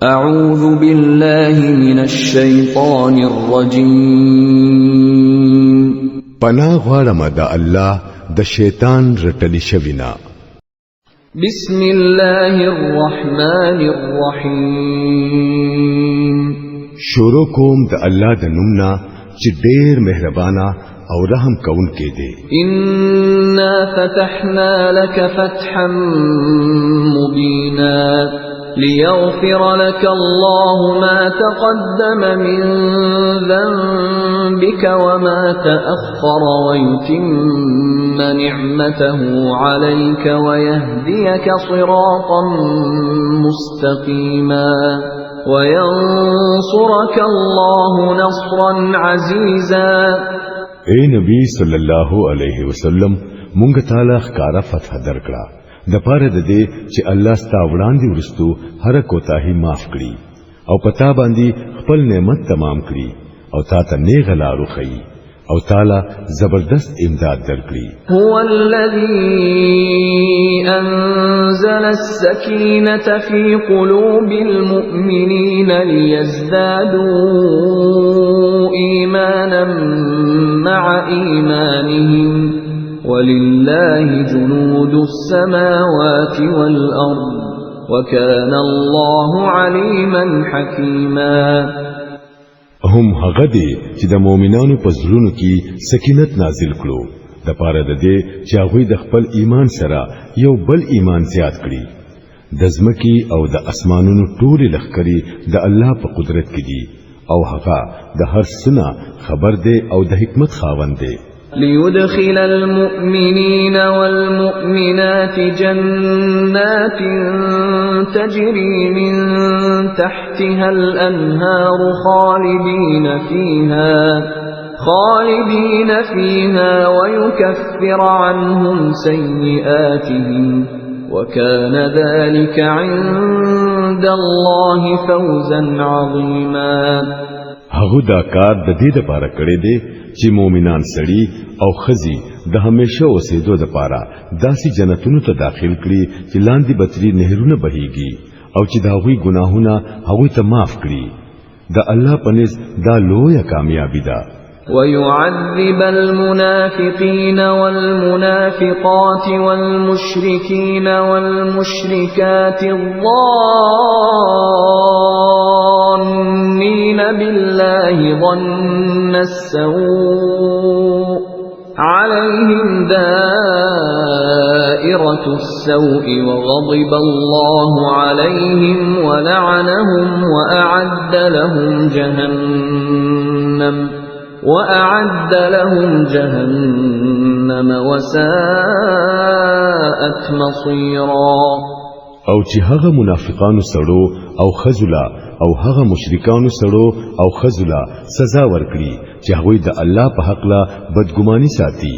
أعوذ بالله من الشيطان الرجيم پناه غواړم د الله د شیطان رټلی شوینا. بسم الله الرحمن الرحيم شروع کوم د الله د نومنا چې ډېر مهربانا او رحم کون کې دی. إنا فتحنا لك فتحا مبينا ليغفر لك الله ما تقدم من ذنبك وما تأخر ويتم نعمته عليك ويهديك صراطا مستقيما وينصرك الله نصرا عزيزا. اے نبی صلی الله علیه وسلم مونږ تعالی ښکارا فتح درکړه د پاره د دې چې الله ستا وړاندې ورستو هر کوتاهي معاف کړي او پتا باندې خپل نعمت تمام کړي او تا ته نیغ لارو خي او تعالی زبردست امداد درکړي. هو الذي أنزل السكينة في قلوب المؤمنين ليزدادوا إيمانا مع إيمانهم ولله جنود السماوات والأرض وكان الله عليما حكيما. هم هغه دي چې د مؤمنانو په زړونو کې سکینت نازل کړو د پاره د دې چې هغه د خپل ایمان سره یو بل ایمان زیات کړي. د ځمکې او د اسمانونو ټول لخرې د الله په قدرت کې دي او هغه د هر څه خبر دی او د حکمت خاوند دی. ليدخل المؤمنين والمؤمنات جنات تجري من تحتها الأنهار خالدين فيها ويكفر عنهم سيئاتهم وكان ذلك عند الله فوزا عظيما. هغه دا کار د دې لپاره کړی دی چې مؤمنان سړي او خزي د همیشه اوسېدو لپاره داسې جنتونو ته داخل کړي چې لاندې بتري نهرونه بهيږي او چې دا غوي ګناهونه هغه ته معاف کړي. د الله پنځ دا لویه کامیابی ده. ويعذب المنافقين والمنافقات والمشركين والمشركات الظانين بالله ظن السوء عليهم دائرة السوء وغضب الله عليهم ولعنهم وأعد لهم جهنم وساءت مصيرا. او چې هغه منافقانو سړو او خذلا او هغه مشرکانو سړو او خذلا سزا ورکړي چې هغه د الله په حق لا بدګماني ساتي.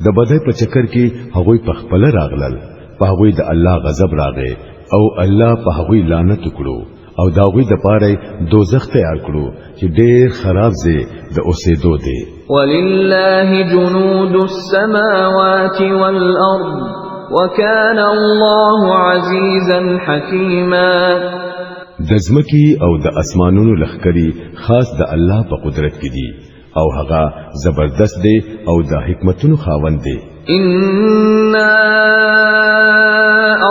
د بدای په چکر کې هغه په خپل راغلل په هغه د الله غضب راغی او الله په هغه لعنت وکړو او دا غوي د پاره دوزخ تیار کړو چې ډېر خراب ځای د اوسېدو دی. ولله جنود السماوات والأرض وكان الله عزيزا حكيما. د ځمکې او د اسمانونو لخرې خاص د الله په قدرت کې دي او هغه زبردست دی او د حکمتونو خاوند دی. إنا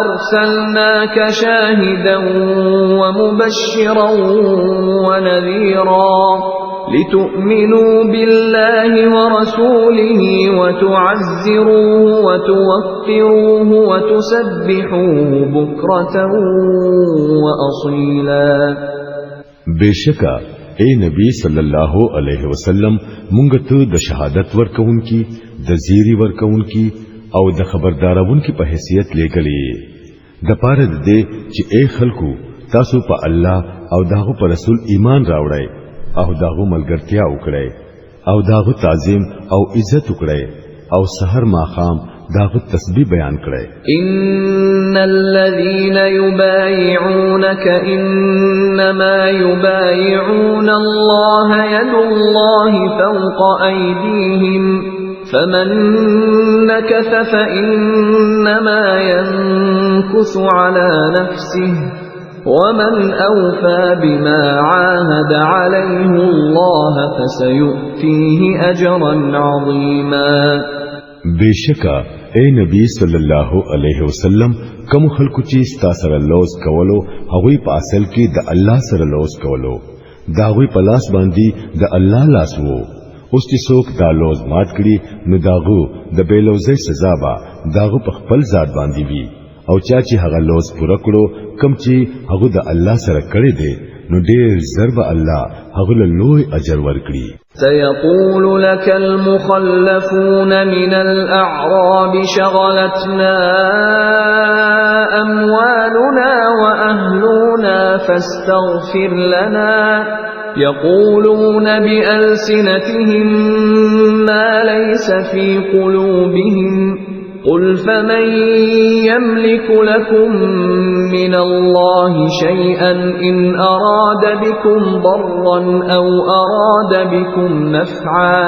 أرسلناك شاهدا ومبشرا ونذيرا لتؤمنوا بالله ورسوله وتعزروه وتوقروه وتسبحوه بكرة وأصيلا. بشکا اے نبی صلی الله علیه وسلم مونږ ته د شهادت ورکوونکی د زیری ورکوونکی او د خبردارونکي په حیثیت لګلې د پاره د دې چې اے خلکو تاسو په الله او داغه پر رسول ایمان راوړئ او داغه ملګرتیا وکړئ او داغه تعظیم او عزت وکړئ او سحر ماقام داغه تسبیح بیان کړئ. ان الذين يبايعونك انما يبايعون الله يد الله فوق ايديهم فمن نكث فإنما ينكث على نفسه ومن أوفى بما عاهد عليه الله فسيؤتيه أجرا عظيما. بشکا اے نبی صلی الله علیه وسلم کوم خلکو چې ستا سره لوز کولو هغوی په اصل کې د الله سره لوز کولو دا هغوی په لاس باندې د الله لاس وو. اوس چې څوک دا لوز مات کړي نو داغو د بیلوزۍ سزا به داغو په خپل ذات باندې وي او چا چې هغه لوز پوره کړو کم چې هغه د الله سره کړی دی نو ډېر ضرب الله هغه له لوی اجر ورکړي. سيقول لك المخلفون من الأعراب شغلتنا أموالنا وأهلنا فاستغفر لنا يقولون بألسنتهم ما ليس في قلوبهم قل فمن يملك لكم من الله شيئا إن أراد بكم ضرا أو أراد بكم نفعا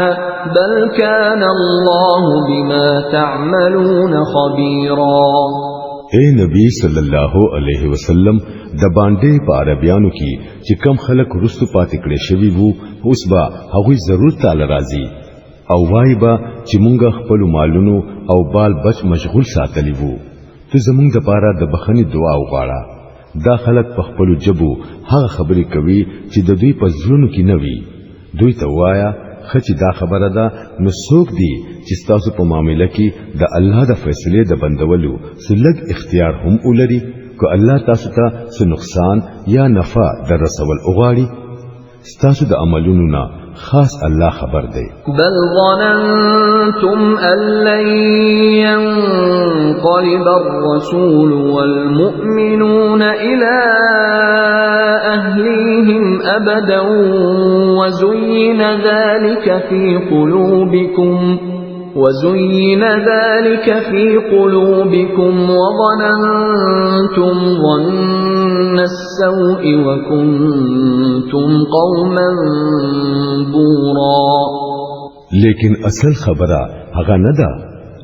بل كان الله بما تعملون خبيرا. اے نبی صلی الله علیه وسلم د باندې په عربیانو کې چې کم خلک رستو پاتې کړي شوی وو اوس به هغوی ضرور تعالی راضي او وای با چې مونږ خپل مالونو او بال بچ مشغول ساتلی وو. ته زمونږ د پاره د بخښنې دعا وغواړه. دا خلک په خپل جبو هغه خبرې کوي چې د دوی په زړونو کې نه وي. دوی ته وایا خچې دا خبره ده نو څوک دی چې تاسو په معاملې کې د الله د فیصلې د بندولو سلګ اختیار هم ولري کو الله تاسو ته څه نقصان یا نفع در رسول اوغاړي تاسو د عملونو نه خاص الله خبر دی. بل ظننتم أن لن ينقلب الرسول والمؤمنون إلى أهليهم أبدا وزين ذلك في قلوبكم وظننتم ظن السوء وكنتم قوما بورا. لیکن اصل خبره هغه نه ده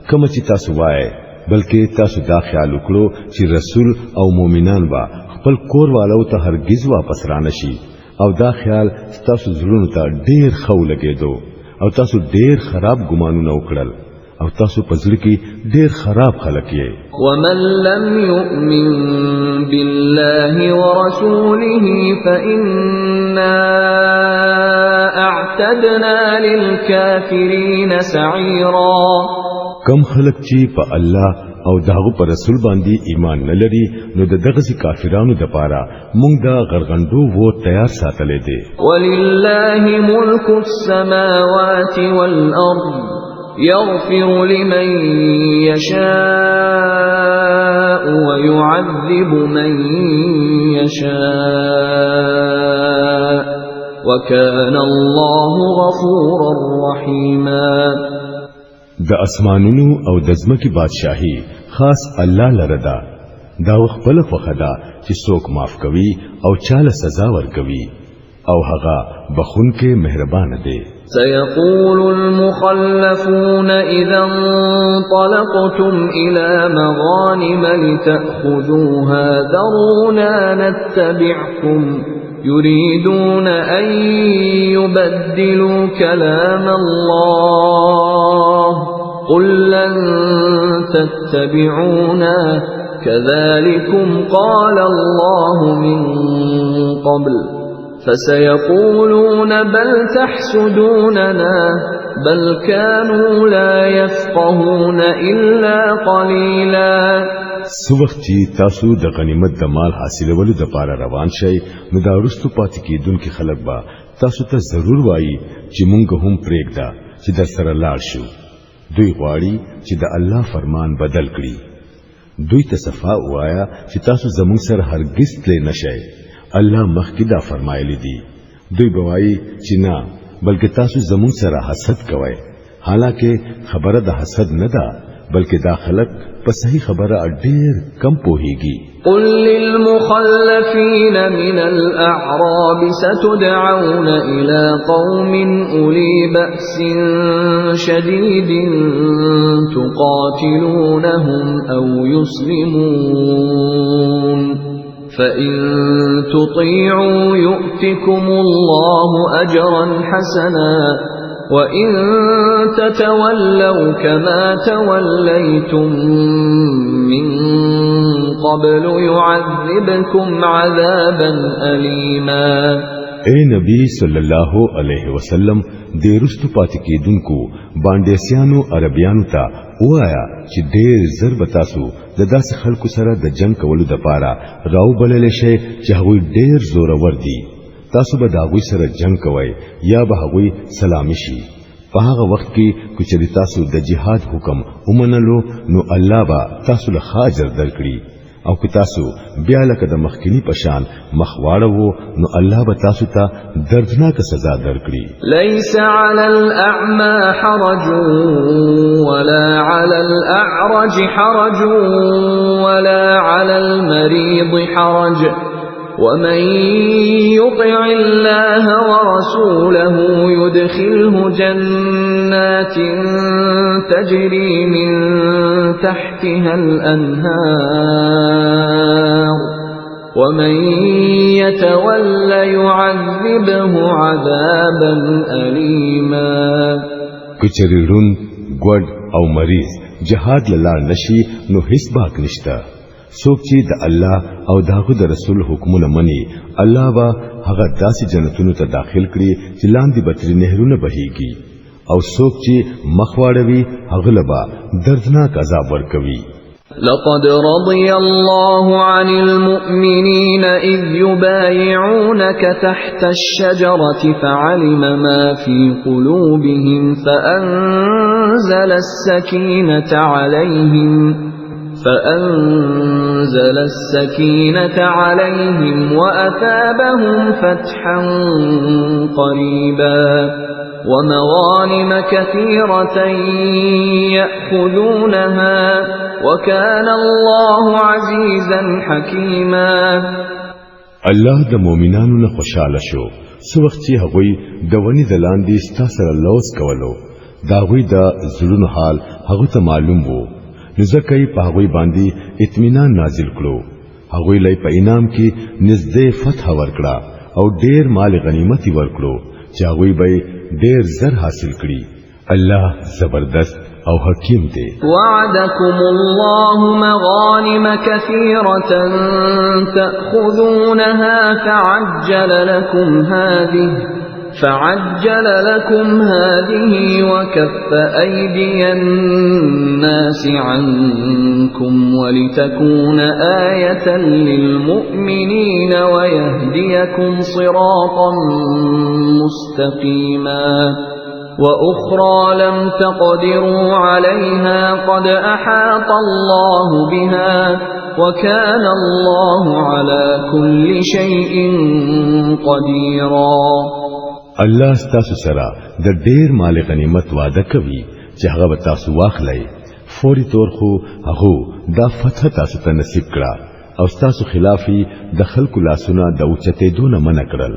کوم چې تاسو وایي بلکې تاسو دا خیال وکړو چې رسول او مؤمنان با خپل کور والو ته هرگز واپس را نشي او دا خیال تاسو زړونو ته ډیر خو لګیدو او تاسو ډیر خراب ګمانونه وکړل او تاسو پزړ کې ډیر خراب خلک یې. ومن لم يؤمن بالله ورسوله فإنا اعتدنا للكافرين سعيرا. کم خلک چې په الله او داغو پر رسول باندې ایمان نه لري نو د دغه کافرانو د پاره مونږ دا غرغندو وو تیار ساتلې دي. ولله ملك السماوات والأرض يغفر لمن يشاء ويعذب من يشاء وكان الله غفورا رحيما. د اسمانونو او د ځمکې بادشاہي خاص الله لره ده. دا خپل فخدا چې څوک معاف کوي او چاله سزا ورکوي او هغه بخونکې مهربان دی. سيقول المخلفون إذا انطلقتم إلى مغانم لتأخذوها ذرونا نتبعكم يريدون أن يبدلوا كلام الله قل لن تتبعونا كذلكم قال الله من قبل فسيقولون بل تحسدوننا بل كانوا لا يفقهون إلا قليلا. سوخت چې تاسو د غنیمت د مال حاصلولو د پاره روان شئ نو دا وروستو پاتې کېدونکي خلک به تاسو ته ضرور وایي چې مونږ هم پرېږده چې در سره لاړ شو. دوی غواړي چې د الله فرمان بدل کړي. دوی ته صفا وایا چې تاسو زموږ سره هرگز تللی نشئ. الله مخکې دا فرمایلی دي. دوی بوایي چې نه بلکې تاسو زموږ سره حسد کوئ. حالکه خبره د حسد نه ده بلکې دا خلک په صحیح خبره ډېر کم پوهیږي. قل للمخلفين من الأعراب ستدعون إلى قوم أولي بأس شديد تقاتلونهم أو يسلمون فإن تطيعوا يؤتكم الله أجرا حسنا وإن تتولوا كما توليتم من قبل يعذبكم عذابا أليما. اے نبی صلی الله علیه وسلم د رستو پات کېدونکو باندېسیانو عربیانو ته وایا چې ډېر ضرب تاسو د داسې خلکو سره د جنگ کولو د پاره راو بلل شي چې هغه ډېر زور ور دي. تاسو به دا غوي سره جنگ کوئ یا به هغه سلامي شي. په هغه وخت کې چې تاسو د جهاد حکم ومنلو نو الله با تاسو له خاجر درکړي او که تاسو بیا لکه د مخکینی پشان مخواړو نو الله به تاسو ته دردناک سزا درکړي. ليس على الأعمى حرج ولا على الأعرج حرج ولا على المريض حرج ومن يطع الله ورسوله يدخله جنات تجري من تحتها الأنهار ومن يتول يعذبه عذابا أليما. کچریرون ګډ او مریض جهاد لاله نشي نو هیڅ باک نشتا. څوک چې د الله او داغه د رسول حکمونه مني الله با هغه داسې جنتونو ته داخل کړي چې لاندې بتري نهرونه بهيږي او څوک چې مخواړوي هغه لبا دردناک عذاب ورکوي. لقد رضي الله عن المؤمنين إذ يبايعونك تحت الشجرة فعلم ما في قلوبهم فأنزل السكينة عليهم وأثابهم فتحا قريبا ومغانم كثيرة يأخذونها وكان الله عزيزا حكيما. الله د مؤمنانو نه خوشاله شو سو وخت چې هغه د ونی د لاندې ستاسو لوس کولو دا غوي د زړونو حال هغه ته معلوم وو نو ځکه په هغه باندې اطمینان نازل کړو. هغه لای په انعام کې نزدې فتح ورکړه او ډېر مال غنیمت ورکړو چې هغه به ډېر زر حاصل کړي. الله زبردست او حکیم دی. وعدكم الله مغانم كثيرة تأخذونها فعجل لكم هذه وكف أيدي الناس عنكم ولتكون آية للمؤمنين ويهديكم صراطا مستقيما. وأخرى لم تقدروا عليها قد أحاط الله بها وكان الله على كل شيء قديرا. الله ستاسو سره د ډېر مال غنیمت وعده کوي چې هغه به تاسو واخلئ. فوري طور خو هغه دا فتح تاسو ته نصیب کړه او تاسو خلافي د خلکو لاسونه د اوچته دون منع کړل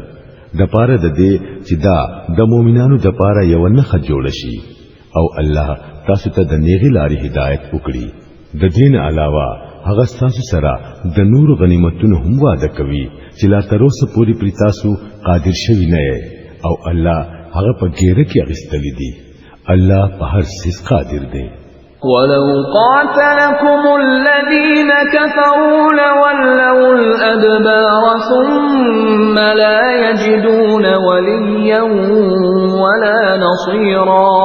د پاره د دې چې دا د مؤمنانو د پاره یو نه جوړ شي او الله تاسو ته د نیغي لارې هدایت وکړي. د دین علاوه هغه تاسو سره د نور غنیمتونو هم وعده کوي چې لا تر اوسه پوری پر تاسو قادر شوی نه او الله هغه په ګیره کې اغستلی دي. الله په هر څه قادر دی. ولو قاتلكم الذين كفروا لولوا الأدبار ثم لا يجدون وليا ولا نصيرا.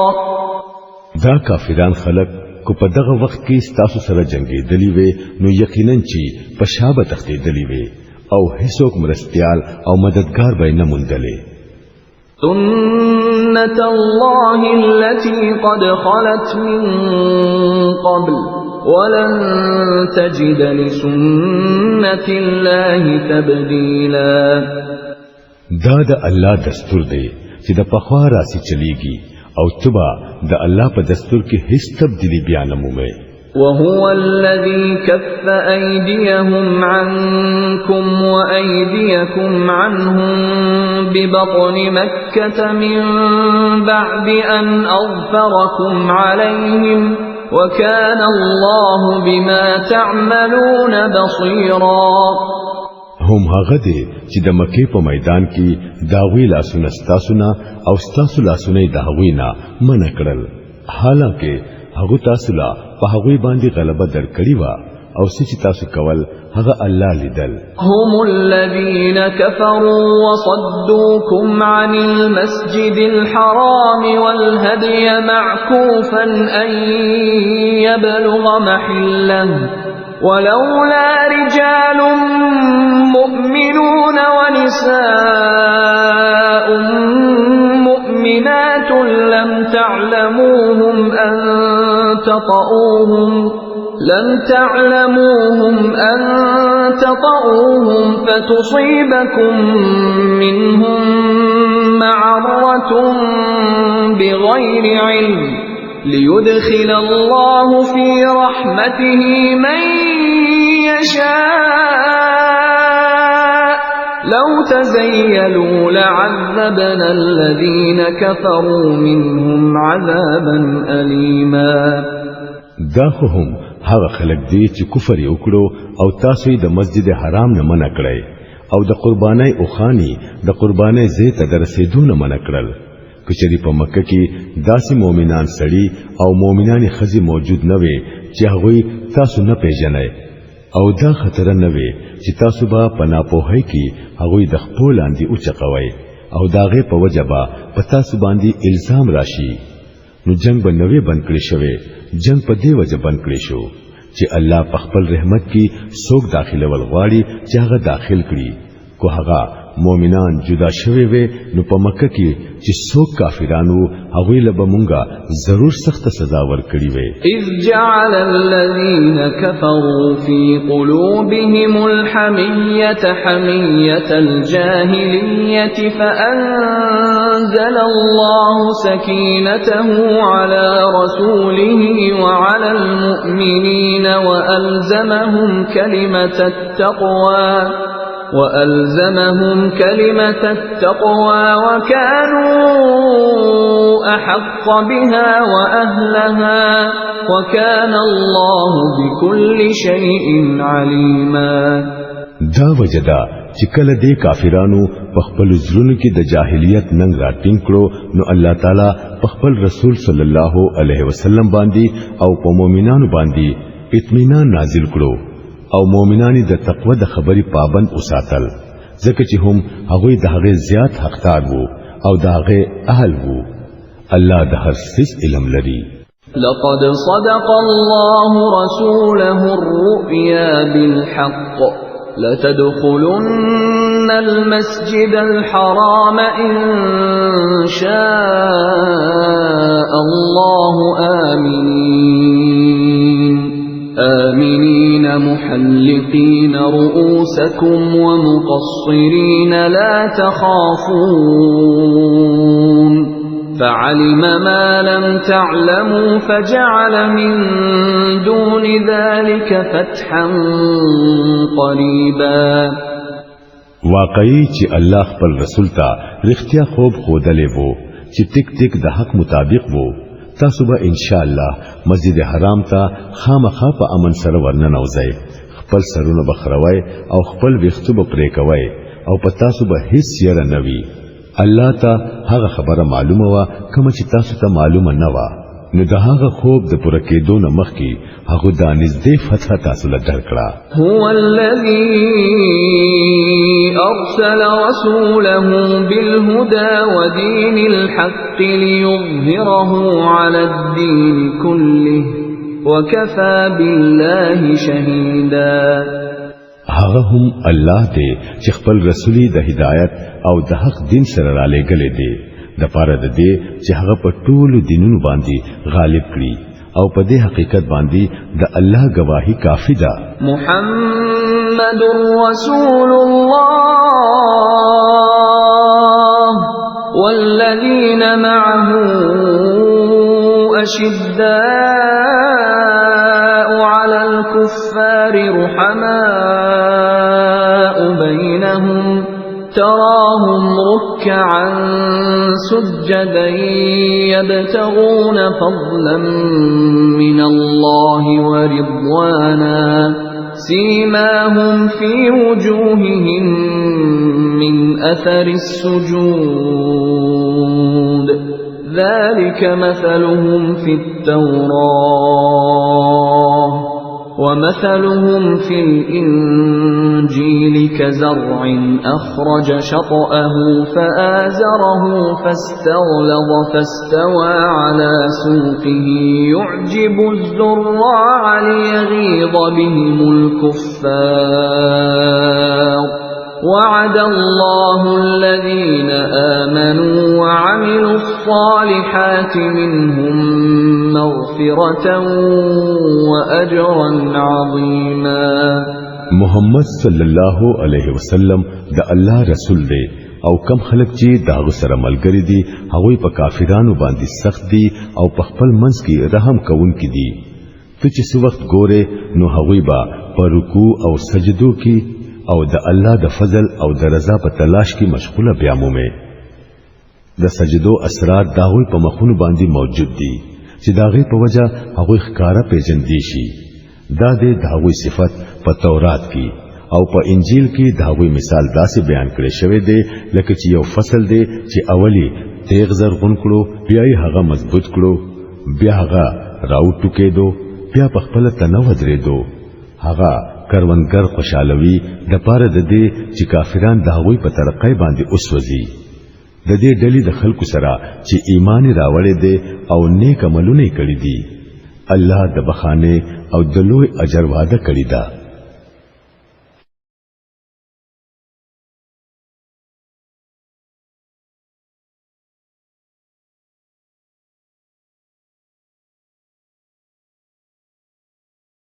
دا کافران خلق کو په دغه وخت کې ستاسو سره جنگي دلی وي نو یقینا چې په شابه تختې دلی وي او هیڅوک مرستيال او مددگار به نه مونډلې. سنة الله التي قد خلت من قبل ولن تجد لسنة الله تبديلا. دا د الله دستور دی چې د پخوا راسي چلیږي او تبا د الله په دستور کې هیڅ تبدیلی بیان مومي. وهو الذي كف أيديهم عنكم وأيديكم عنهم ببطن مكة من بعد أن أظفركم عليهم وكان الله بما تعملون بصيرا. هم هغه دي چې د مکې په میدان کې داوی لاسونه ستاسونه او ستاسو لاسونه داوی نه منع کړل، حالانکه هغه تاسو لا په هغه باندې غلبه درکړی و او چې تاسو کول هغه الله لیدل. هم الذين كفروا وصدوكم عن المسجد الحرام والهدي معكوفا أن يبلغ محله ولولا رجال مؤمنون ونساء مؤمنات لم تعلموهم أن تطؤوهم فتصيبكم منهم معرة بغير علم ليدخل الله في رحمته من يشاء لو تزيلوا لعذبنا الذين كفروا منهم عذابا أليما. دا هم هغه خلک دي چې کفر یې وکړو او تاسو یې د مسجد حرام نه منع کړی او د قربانای او خاني د قربانای زی ته درسېدو نه منع کړل. کچری په مکه کې داسې مؤمنان سړي او مؤمنانې خزي موجود نه وي چې هغه تاسو نه پیژنئ او دا خطر نه وي چې تاسو به پناپوهي کې هغه د خپل اندي او چقوي او داغه په وجبه په تاسو باندې الزام راشي. نو جنگ به نوې بند کړی شوی، جنگ په دی وجه بند کړی شو چې الله په خپل رحمت کې څوک داخله ول غواړي چې هغه داخل کړي. کو هغه مؤمنان جدا شوی وي نو په مکه کې چې څوک کافرانو هغه له بمونګه ضرور سخت سزا ورکړي وي. اذ جعل الذين كفروا في قلوبهم الحمية حمية الجاهلية فأنزل الله سكينته على رسوله وعلى المؤمنين وألزمهم كلمة التقوى وكانوا أحق بها وأهلها وكان الله بكل شيء عليما. دا وجدا چې کله دې کافرانو په خپل زړونو کې د جاهلیت ننګ راټینګ کړو نو الله تعالی په خپل رسول صلی الله علیه وسلم باندې او په مؤمنانو باندې اطمینان نازل کړو او مؤمنانی د تقوی د خبري پابند اوساتل ځکه چې هم هغه د هغه زیات حقدار وو او د هغه اهل وو. الله د هر څه علم لري. لقد صدق الله رسوله الرؤيا بالحق لتدخلن المسجد الحرام إن شاء الله آمنين محلقين رؤوسكم ومقصرين لا تخافون فعلم ما لم تعلموا فجعل من دون ذلك فتحا قريبا. واقعي چې الله خپل رسول ته رښتیا خوب خودلې وو چې ټیک ټیک د حق مطابق وو. تاسو به ان شاء الله مسجد حرام ته خامخا په امن سره ورننوځئ، خپل سرونه بخروي او خپل ویختو به پرې کوي او په تاسو به هیڅ یره نه وي. الله ته هغه خبره معلومه وا کوم چې تاسو ته معلومه نه وا. نو د هغه خوب د پوره کېدو نه مخکې هغه د نږدې فتح تاسو له درکړه. هو الذي أرسل رسوله بالهدى ودين الحق ليظهره على الدين كله وكفى بالله شهيدا. هغه هم الله دې چې خپل رسولي د هدایت او د حق دین سره را لېږلې دي د پاره د دې چې هغه په ټولو دینونو باندې غالب کړي او په دې حقیقت باندې د الله گواهی کافی ده. محمد رسول الله والذين معه أشداء على الكفار رحماء بينهم تراهم ركعا سجدا يبتغون فضلا من الله ورضوانا سيماهم في وجوههم من أثر السجود ذلك مثلهم في التوراة ومثلهم في الإنجيل كزرع أخرج شطأه فآزره فاستغلظ فاستوى على سوقه يعجب الزراع ليغيظ بهم الكفار وعد الله الذين آمنوا وعملوا الصالحات منهم مغفرة وأجرا عظيما محمد صلی الله علیه وسلم د الله رسول دی او کم خلق چې داغ سره ملګری دي هغه په کافرانو باندې سخت دي او په خپل منځ کې رحم کوونکي دي ته چې څو وخت ګوره نو هغه با په رکوع او سجدو کې او د الله د فضل او د رضا په تلاش کې مشغوله بیا مومه د سجدو اسرار داوی په مخونو باندې موجود دي چې داغه په وجه هغه ښکارا پیژندې شي دا د داوی صفت په تورات کې او په انجیل کې داوی مثال داسې بیان کړی شوی دی لکه چې یو فصل دی چې اولی تیغ زرغون کړو بیا یې هغه مضبوط کړو بیا هغه راوټو کېدو بیا په خپل تنو درېدو هغه کروندګر خوشالوي د پاره د دې چې کافران داوی په ترقې باندې اوسوځي د دې ډلې د خلکو سره چې ایمان راوړې دي او نیک عملونه کړې دي الله د بخانه او د لوی اجر وعده کړی دی